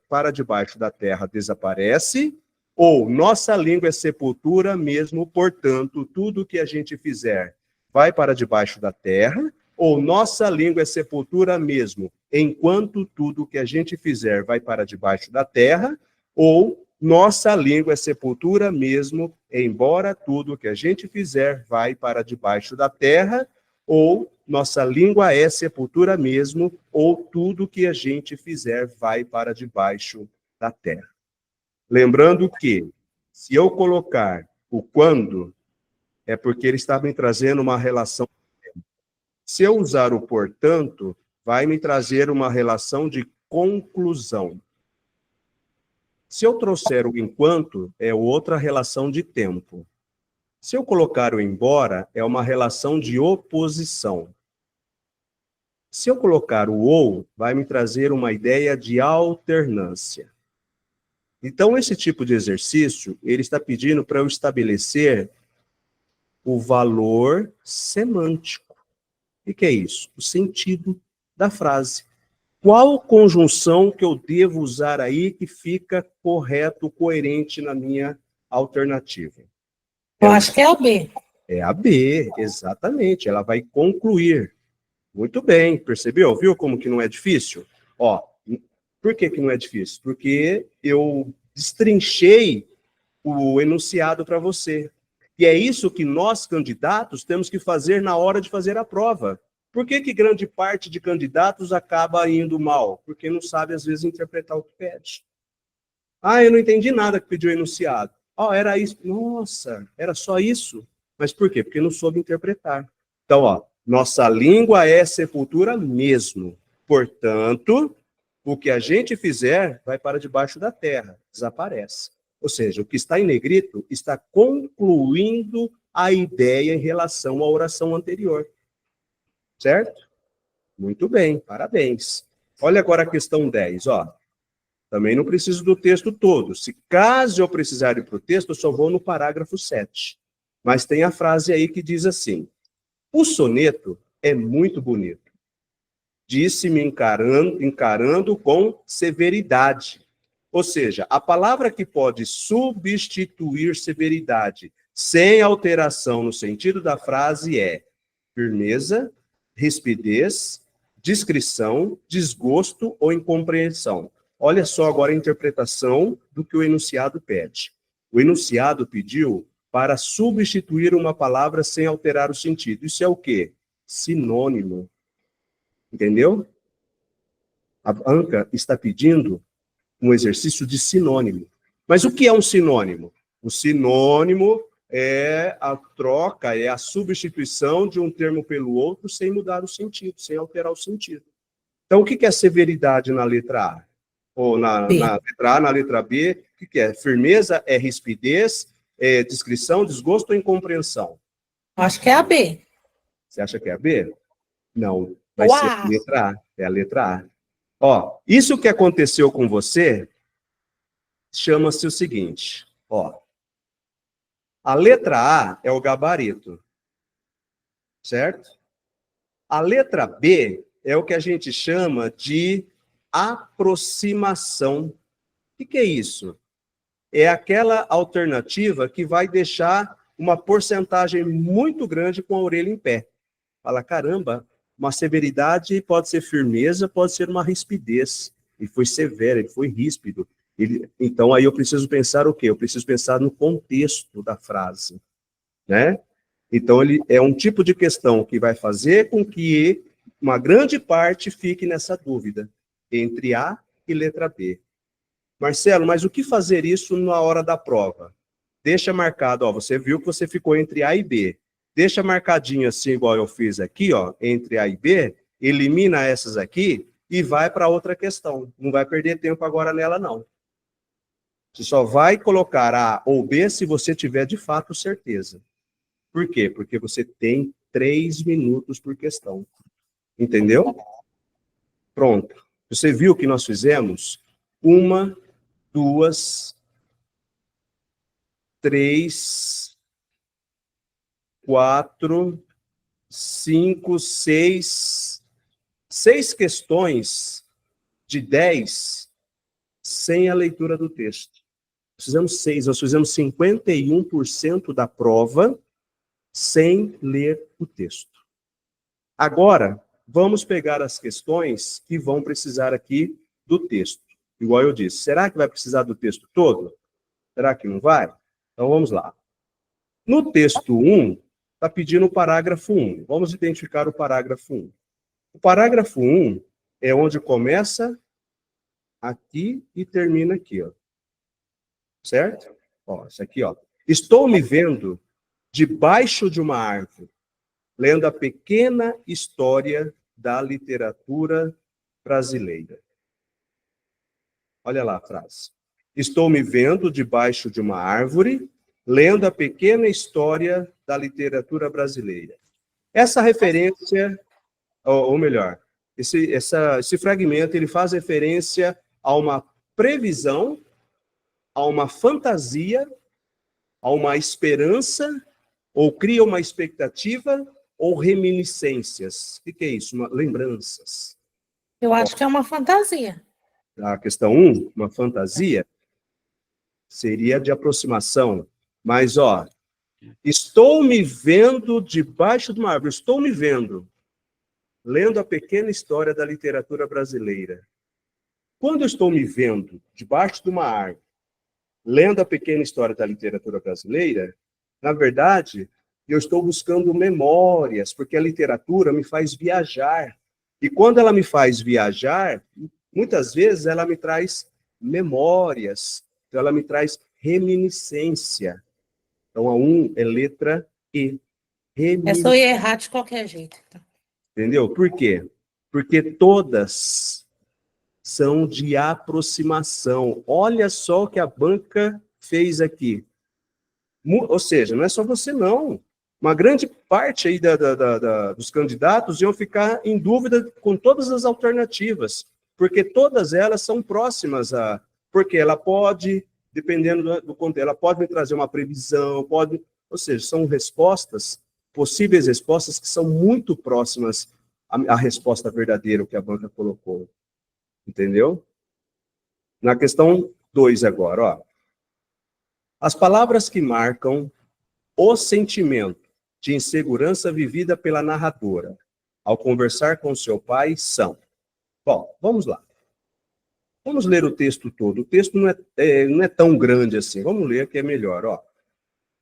para debaixo da terra, desaparece, ou nossa língua é sepultura mesmo, portanto, tudo que a gente fizer vai para debaixo da terra, ou nossa língua é sepultura mesmo, enquanto tudo que a gente fizer vai para debaixo da terra, ou nossa língua é sepultura mesmo, embora tudo que a gente fizer vai para debaixo da terra, ou nossa língua é sepultura mesmo, ou tudo que a gente fizer vai para debaixo da terra. Lembrando que, se eu colocar o quando, é porque ele está me trazendo uma relação. Se eu usar o portanto, vai me trazer uma relação de conclusão. Se eu trouxer o enquanto, é outra relação de tempo. Se eu colocar o embora, é uma relação de oposição. Se eu colocar o ou, vai me trazer uma ideia de alternância. Então, esse tipo de exercício, ele está pedindo para eu estabelecer o valor semântico. O que é isso? O sentido da frase. Qual conjunção que eu devo usar aí que fica correto, coerente na minha alternativa? Eu acho que é a B. É a B, exatamente. Ela vai concluir. Muito bem, percebeu? Viu como que não é difícil? Ó, por que não é difícil? Porque eu destrinchei o enunciado para você. E é isso que nós, candidatos, temos que fazer na hora de fazer a prova. Por que grande parte de candidatos acaba indo mal? Porque não sabe, às vezes, interpretar o que pede. Ah, eu não entendi nada que pediu o enunciado. Oh, era isso. Nossa, era só isso? Mas por quê? Porque não soube interpretar. Então, ó, nossa língua é sepultura mesmo. Portanto, o que a gente fizer vai para debaixo da terra, desaparece. Ou seja, o que está em negrito está concluindo a ideia em relação à oração anterior. Certo? Muito bem, parabéns. Olha agora a questão 10, ó. Também não preciso do texto todo. Se caso eu precisar ir para o texto, eu só vou no parágrafo 7. Mas tem a frase aí que diz assim: o soneto é muito bonito. Disse-me encarando com severidade. Ou seja, a palavra que pode substituir severidade sem alteração no sentido da frase é firmeza, rispidez, discrição, desgosto ou incompreensão. Olha só agora a interpretação do que o enunciado pede. O enunciado pediu para substituir uma palavra sem alterar o sentido. Isso é o quê? Sinônimo. Entendeu? A ANCA está pedindo um exercício de sinônimo. Mas o que é um sinônimo? O sinônimo é a troca, é a substituição de um termo pelo outro sem mudar o sentido, sem alterar o sentido. Então, o que é severidade na letra A? Ou na letra A, na letra B, o que é? Firmeza, é rispidez, é descrição, desgosto ou incompreensão? Acho que é a B. Você acha que é a B? Não, vai Ou ser a a letra A. É a letra A. Ó, isso que aconteceu com você chama-se o seguinte, ó. A letra A é o gabarito, certo? A letra B é o que a gente chama de aproximação. O que é isso? É aquela alternativa que vai deixar uma porcentagem muito grande com a orelha em pé. Fala, caramba, uma severidade pode ser firmeza, pode ser uma rispidez. Ele foi severo, ele foi ríspido. Então, aí eu preciso pensar o quê? Eu preciso pensar no contexto da frase, né? Então, ele é um tipo de questão que vai fazer com que uma grande parte fique nessa dúvida entre A e letra B. Marcelo, mas o que fazer isso na hora da prova? Deixa marcado, ó, você viu que você ficou entre A e B. Deixa marcadinho assim, igual eu fiz aqui, ó, entre A e B, elimina essas aqui e vai para outra questão. Não vai perder tempo agora nela, não. Você só vai colocar A ou B se você tiver de fato certeza. Por quê? Porque você tem 3 minutos por questão. Entendeu? Pronto. Você viu que nós fizemos 1, 2, 3, 4, 5, 6 questões de 10 sem a leitura do texto. Nós fizemos 6, nós fizemos 51% da prova sem ler o texto. Agora, vamos pegar as questões que vão precisar aqui do texto. Igual eu disse, será que vai precisar do texto todo? Será que não vai? Então vamos lá. No texto 1, está pedindo o parágrafo 1. Vamos identificar o parágrafo 1. O parágrafo 1 é onde começa aqui e termina aqui, ó. Certo? Ó, isso aqui, ó. Estou me vendo debaixo de uma árvore, lendo a pequena história da literatura brasileira. Olha lá a frase. Estou me vendo debaixo de uma árvore, lendo a pequena história da literatura brasileira. Essa referência, ou melhor, esse fragmento, ele faz referência a uma previsão, a uma fantasia, a uma esperança, ou cria uma expectativa, ou reminiscências. O que é isso? Lembranças. Eu acho que é uma fantasia. A questão 1, uma fantasia, seria de aproximação. Mas, ó, estou me vendo debaixo de uma árvore, estou me vendo, lendo a pequena história da literatura brasileira. Quando eu estou me vendo debaixo de uma árvore, lendo a pequena história da literatura brasileira, na verdade, eu estou buscando memórias, porque a literatura me faz viajar. E quando ela me faz viajar, muitas vezes ela me traz memórias, então ela me traz reminiscência. Então a 1 é letra E. Essa eu ia errar de qualquer jeito. Entendeu? Por quê? Porque todas são de aproximação. Olha só o que a banca fez aqui. Ou seja, não é só você, não. Uma grande parte aí dos candidatos iam ficar em dúvida com todas as alternativas, porque todas elas são próximas a... Porque ela pode, dependendo do conteúdo, ela pode me trazer uma previsão, pode... Ou seja, são respostas, possíveis respostas que são muito próximas à resposta verdadeira que a banca colocou. Entendeu? Na questão 2 agora, ó. As palavras que marcam o sentimento de insegurança vivida pela narradora ao conversar com seu pai são... Bom, vamos lá. Vamos ler o texto todo. O texto não é tão grande assim. Vamos ler que é melhor, ó.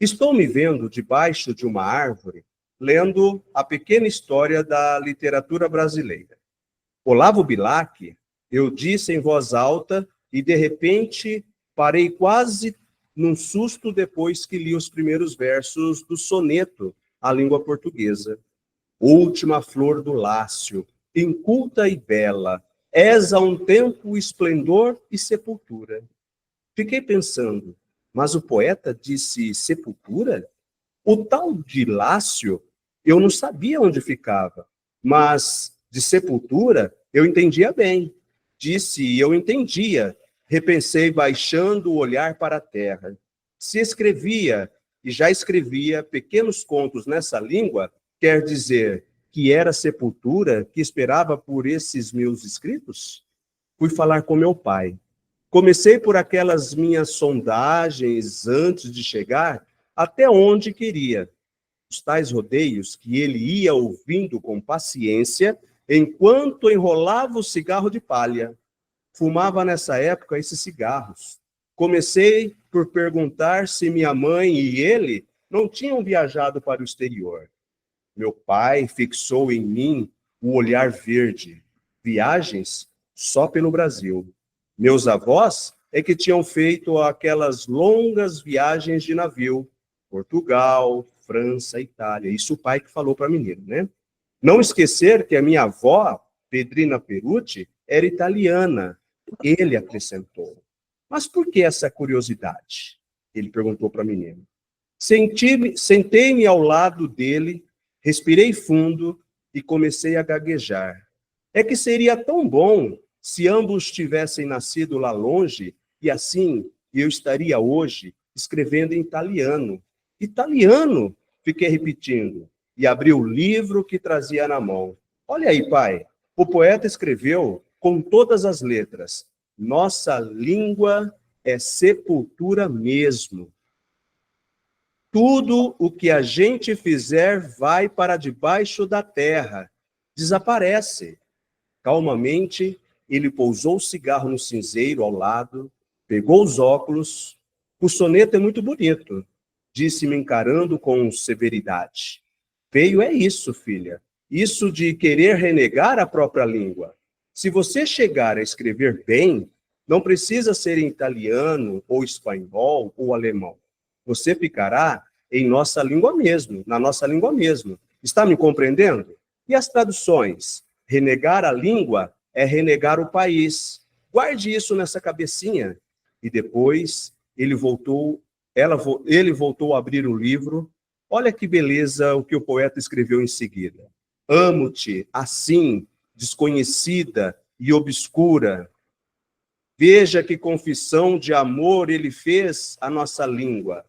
Estou me vendo debaixo de uma árvore, lendo a pequena história da literatura brasileira. Olavo Bilac, eu disse em voz alta e, de repente, parei quase num susto depois que li os primeiros versos do soneto à língua portuguesa. Última flor do Lácio, inculta e bela, És a um tempo esplendor e sepultura. Fiquei pensando, mas o poeta disse sepultura? O tal de Lácio, eu não sabia onde ficava, mas de sepultura eu entendia bem. Disse e eu entendia. Repensei baixando o olhar para a terra. Se escrevia, e já escrevia, pequenos contos nessa língua, quer dizer que era sepultura que esperava por esses meus escritos? Fui falar com meu pai. Comecei por aquelas minhas sondagens antes de chegar até onde queria. Os tais rodeios que ele ia ouvindo com paciência enquanto enrolava o cigarro de palha. Fumava nessa época esses cigarros. Comecei por perguntar se minha mãe e ele não tinham viajado para o exterior. Meu pai fixou em mim o olhar verde. Viagens só pelo Brasil. Meus avós é que tinham feito aquelas longas viagens de navio. Portugal, França, Itália. Isso o pai que falou para a menina, né? Não esquecer que a minha avó, Pedrina Perucci, era italiana. Ele acrescentou. Mas por que essa curiosidade? Ele perguntou para a menina. Sentei-me ao lado dele, respirei fundo e comecei a gaguejar. É que seria tão bom se ambos tivessem nascido lá longe e assim eu estaria hoje escrevendo em italiano. Italiano, fiquei repetindo, e abri o livro que trazia na mão. Olha aí, pai, o poeta escreveu com todas as letras. Nossa língua é sepultura mesmo. Tudo o que a gente fizer vai para debaixo da terra, desaparece. Calmamente, ele pousou o cigarro no cinzeiro ao lado, pegou os óculos. O soneto é muito bonito, disse-me encarando com severidade. Feio é isso, filha. Isso de querer renegar a própria língua. Se você chegar a escrever bem, não precisa ser em italiano, ou espanhol, ou alemão. Você ficará em nossa língua mesmo, na nossa língua mesmo. Está me compreendendo? E as traduções? Renegar a língua é renegar o país. Guarde isso nessa cabecinha. E depois ele voltou a abrir o livro. Olha que beleza o que o poeta escreveu em seguida. Amo-te, assim, desconhecida e obscura. Veja que confissão de amor ele fez à nossa língua.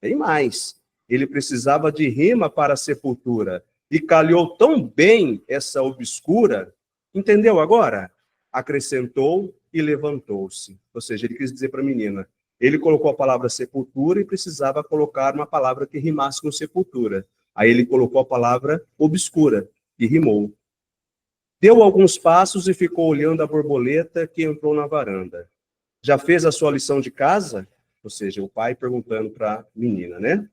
Tem mais. Ele precisava de rima para a sepultura. E calhou tão bem essa obscura. Entendeu agora? Acrescentou e levantou-se. Ou seja, ele quis dizer para a menina. Ele colocou a palavra sepultura e precisava colocar uma palavra que rimasse com sepultura. Aí ele colocou a palavra obscura e rimou. Deu alguns passos e ficou olhando a borboleta que entrou na varanda. Já fez a sua lição de casa? Ou seja, o pai perguntando para a menina, né?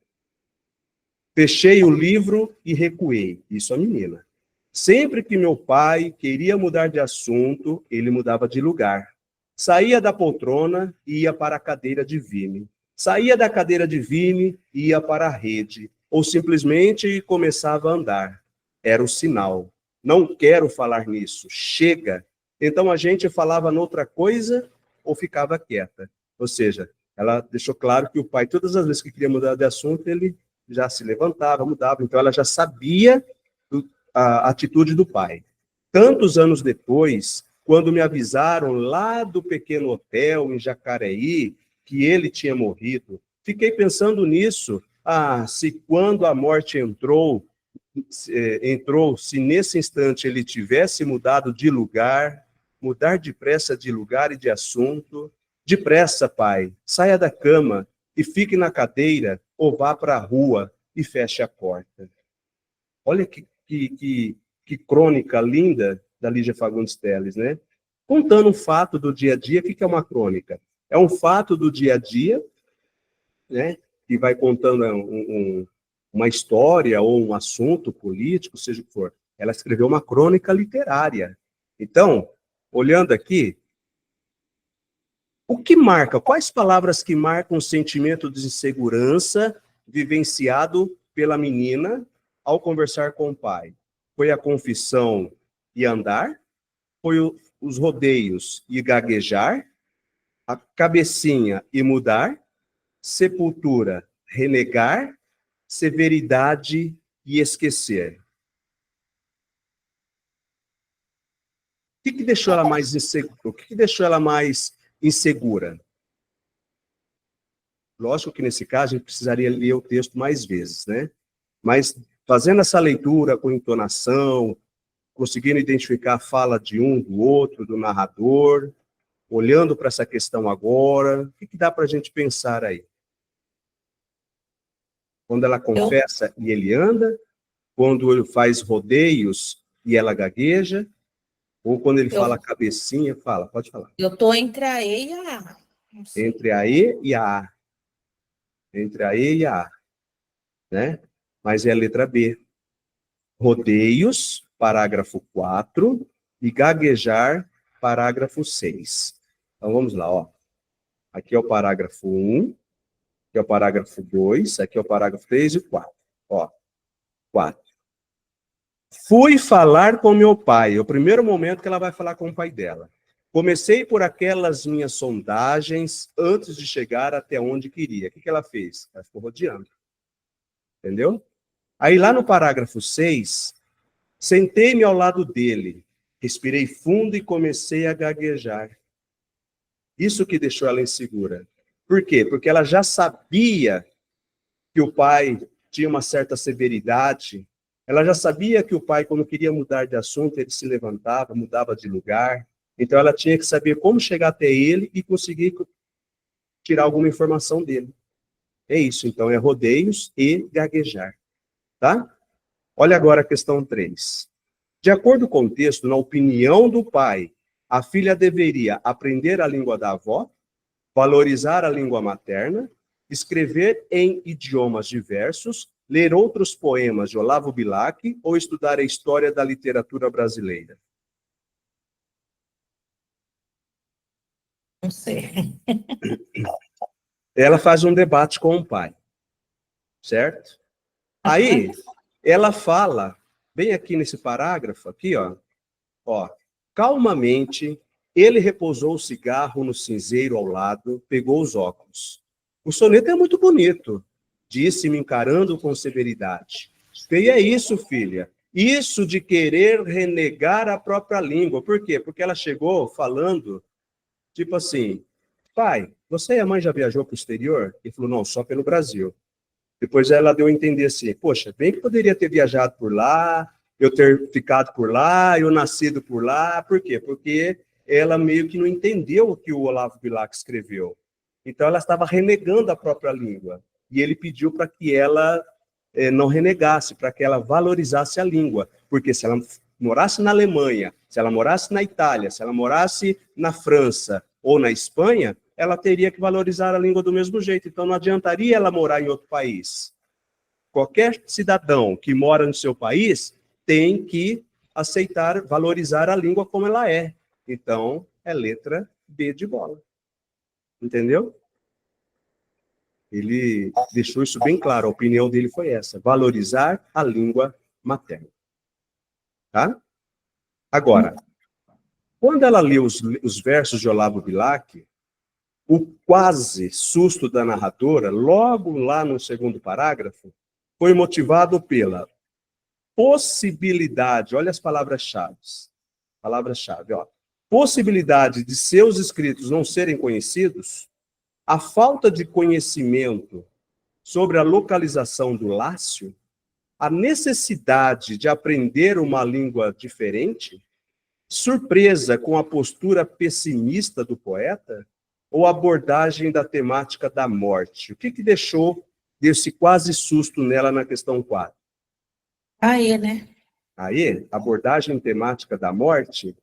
Fechei o livro e recuei. Isso a menina. Sempre que meu pai queria mudar de assunto, ele mudava de lugar. Saía da poltrona e ia para a cadeira de vime. Saía da cadeira de vime e ia para a rede. Ou simplesmente começava a andar. Era o sinal. Não quero falar nisso. Chega. Então a gente falava noutra coisa ou ficava quieta. Ou seja, ela deixou claro que o pai, todas as vezes que queria mudar de assunto, ele já se levantava, mudava. Então ela já sabia a atitude do pai. Tantos anos depois, quando me avisaram lá do pequeno hotel em Jacareí que ele tinha morrido, fiquei pensando nisso. Se quando a morte entrou, se nesse instante ele tivesse mudado de lugar, mudar depressa de lugar e de assunto. Depressa, pai, saia da cama e fique na cadeira ou vá para a rua e feche a porta. Olha que crônica linda da Lígia Fagundes Telles, né? Contando um fato do dia a dia. O que é uma crônica? É um fato do dia a dia, né? Que vai contando uma história ou um assunto político, seja o que for. Ela escreveu uma crônica literária. Então, olhando aqui, o que marca? Quais palavras que marcam o sentimento de insegurança vivenciado pela menina ao conversar com o pai? Foi a confissão e andar? Foi os rodeios e gaguejar, a cabecinha e mudar, sepultura, renegar, severidade e esquecer. O que deixou ela mais insegura? O que deixou ela mais insegura? Lógico que nesse caso a gente precisaria ler o texto mais vezes, né? Mas fazendo essa leitura com entonação, conseguindo identificar a fala de um, do outro, do narrador, olhando para essa questão agora, o que dá para a gente pensar aí? Quando ela confessa e ele anda, quando ele faz rodeios e ela gagueja, ou quando ele fala cabecinha, fala, pode falar. Eu estou entre a E e a A. Entre a E e a A. Entre a E e a A. Né? Mas é a letra B. Rodeios, parágrafo 4, e gaguejar, parágrafo 6. Então vamos lá, ó. Aqui é o parágrafo 1, aqui é o parágrafo 2, aqui é o parágrafo 3 e 4. Ó, 4. Fui falar com meu pai, é o primeiro momento que ela vai falar com o pai dela. Comecei por aquelas minhas sondagens antes de chegar até onde queria. O que ela fez? Ela ficou rodeando. Entendeu? Aí lá no parágrafo 6, sentei-me ao lado dele, respirei fundo e comecei a gaguejar. Isso que deixou ela insegura. Por quê? Porque ela já sabia que o pai tinha uma certa severidade. Ela já sabia que o pai, quando queria mudar de assunto, ele se levantava, mudava de lugar. Então, ela tinha que saber como chegar até ele e conseguir tirar alguma informação dele. É isso, então, é rodeios e gaguejar. Tá? Olha agora a questão 3. De acordo com o texto, na opinião do pai, a filha deveria aprender a língua da avó, valorizar a língua materna, escrever em idiomas diversos, ler outros poemas de Olavo Bilac ou estudar a história da literatura brasileira? Não sei. Ela faz um debate com o pai, certo? Aí, ela fala, bem aqui nesse parágrafo, aqui, ó, calmamente, ele repousou o cigarro no cinzeiro ao lado, pegou os óculos. O soneto é muito bonito, disse-me encarando com severidade. E é isso, filha. Isso de querer renegar a própria língua. Por quê? Porque ela chegou falando, tipo assim, pai, você e a mãe já viajou para o exterior? Ele falou, não, só pelo Brasil. Depois ela deu a entender assim, poxa, bem que poderia ter viajado por lá, eu ter ficado por lá, eu nascido por lá. Por quê? Porque ela meio que não entendeu o que o Olavo Bilac escreveu. Então ela estava renegando a própria língua. E ele pediu para que ela não renegasse, para que ela valorizasse a língua. Porque se ela morasse na Alemanha, se ela morasse na Itália, se ela morasse na França ou na Espanha, ela teria que valorizar a língua do mesmo jeito. Então não adiantaria ela morar em outro país. Qualquer cidadão que mora no seu país tem que aceitar, valorizar a língua como ela é. Então, é letra B de bola. Entendeu? Ele deixou isso bem claro, a opinião dele foi essa, valorizar a língua materna. Tá? Agora, quando ela leu os versos de Olavo Bilac, o quase susto da narradora, logo lá no segundo parágrafo, foi motivado pela possibilidade, olha as palavras-chave, ó, possibilidade de seus escritos não serem conhecidos, a falta de conhecimento sobre a localização do Lácio, a necessidade de aprender uma língua diferente, surpresa com a postura pessimista do poeta, ou abordagem da temática da morte? O que deixou desse quase susto nela na questão 4? Aí, né? Aí, abordagem temática da morte,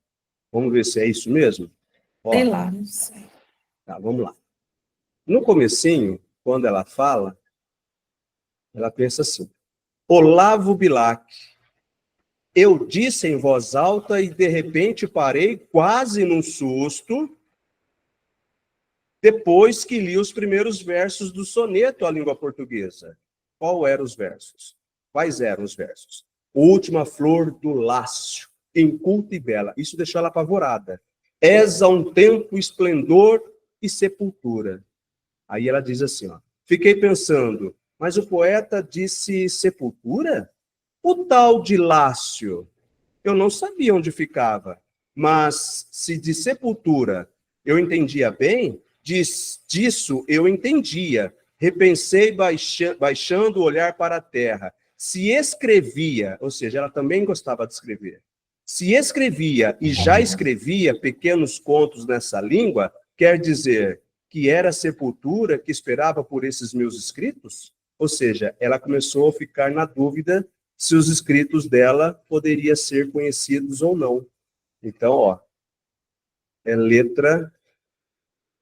vamos ver se é isso mesmo? Ó, sei lá, não sei. Tá, vamos lá. No comecinho, quando ela fala, ela pensa assim, Olavo Bilac, eu disse em voz alta e de repente parei quase num susto, depois que li os primeiros versos do soneto à língua portuguesa. Qual eram os versos? Quais eram os versos? Última flor do Lácio, inculta e bela. Isso deixou ela apavorada. És a um tempo esplendor e sepultura. Aí ela diz assim, ó, fiquei pensando, mas o poeta disse sepultura? O tal de Lácio, eu não sabia onde ficava, mas se de sepultura eu entendia bem, disso eu entendia. Repensei baixando o olhar para a terra. Se escrevia, ou seja, ela também gostava de escrever. Se escrevia e já escrevia pequenos contos nessa língua, quer dizer que era sepultura que esperava por esses meus escritos? Ou seja, ela começou a ficar na dúvida se os escritos dela poderiam ser conhecidos ou não. Então, ó,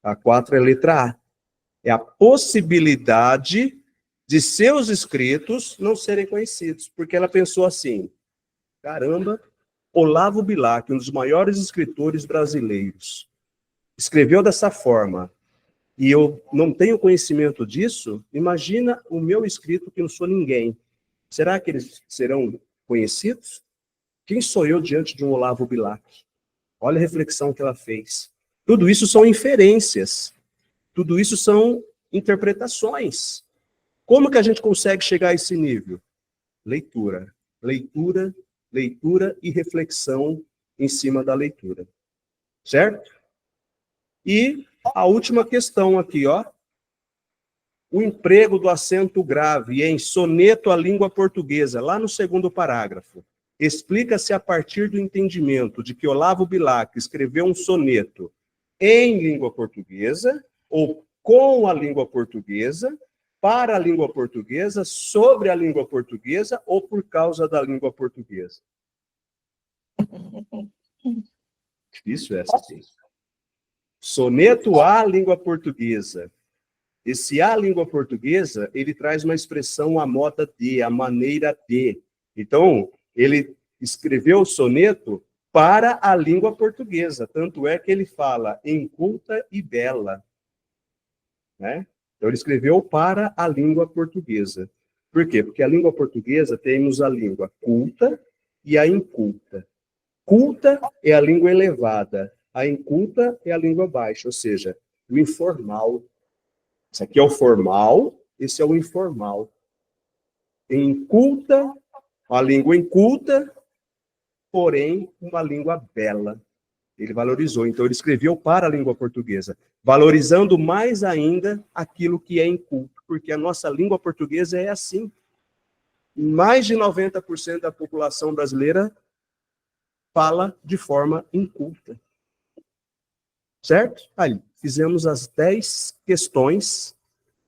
a 4 é letra A. É a possibilidade de seus escritos não serem conhecidos, porque ela pensou assim, caramba, Olavo Bilac, um dos maiores escritores brasileiros, escreveu dessa forma, e eu não tenho conhecimento disso, imagina o meu escrito que não sou ninguém. Será que eles serão conhecidos? Quem sou eu diante de um Olavo Bilac? Olha a reflexão que ela fez. Tudo isso são inferências. Tudo isso são interpretações. Como que a gente consegue chegar a esse nível? Leitura. Leitura, leitura e reflexão em cima da leitura. Certo? E a última questão aqui, ó. O emprego do acento grave em soneto à língua portuguesa, lá no segundo parágrafo, explica-se a partir do entendimento de que Olavo Bilac escreveu um soneto em língua portuguesa, ou com a língua portuguesa, para a língua portuguesa, sobre a língua portuguesa, ou por causa da língua portuguesa. Difícil essa aqui. Soneto à língua portuguesa. Esse a língua portuguesa, ele traz uma expressão à moda de, à maneira de. Então, ele escreveu o soneto para a língua portuguesa. Tanto é que ele fala inculta e bela. Né? Então, ele escreveu para a língua portuguesa. Por quê? Porque a língua portuguesa temos a língua culta e a inculta. Culta é a língua elevada. A inculta é a língua baixa, ou seja, o informal. Esse aqui é o formal, esse é o informal. Inculta, a língua inculta, porém, uma língua bela. Ele valorizou, então ele escreveu para a língua portuguesa, valorizando mais ainda aquilo que é inculto, porque a nossa língua portuguesa é assim. Mais de 90% da população brasileira fala de forma inculta. Certo? Aí, fizemos as 10 questões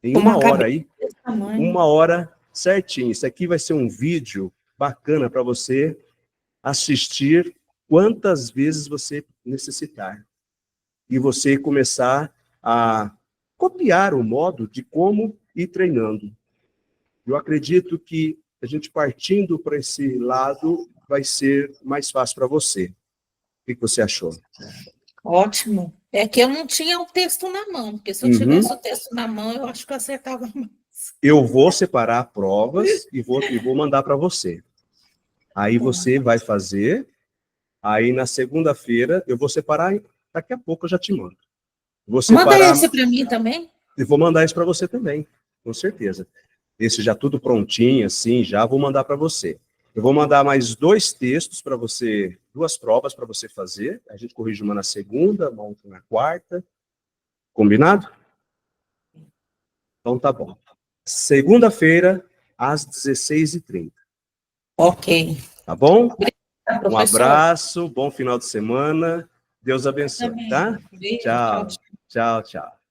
em uma hora aí. Uma hora certinho. Isso aqui vai ser um vídeo bacana para você assistir quantas vezes você necessitar. E você começar a copiar o modo de como ir treinando. Eu acredito que a gente partindo para esse lado vai ser mais fácil para você. O que você achou? Ótimo. É que eu não tinha o texto na mão, porque se eu tivesse o texto na mão, eu acho que eu acertava mais. Eu vou separar provas e vou mandar para você. Aí você vai fazer, aí na segunda-feira eu vou separar, daqui a pouco eu já te mando. Vou separar, manda esse para mim também? E vou mandar isso para você também, com certeza. Esse já tudo prontinho, assim, já vou mandar para você. Eu vou mandar mais 2 textos para você, 2 provas para você fazer. A gente corrige uma na segunda, uma outra na quarta. Combinado? Então tá bom. Segunda-feira, às 16h30. Ok. Tá bom? Obrigada, Um abraço, bom final de semana. Deus abençoe, tá? Beijo, Tchau, tchau, tchau.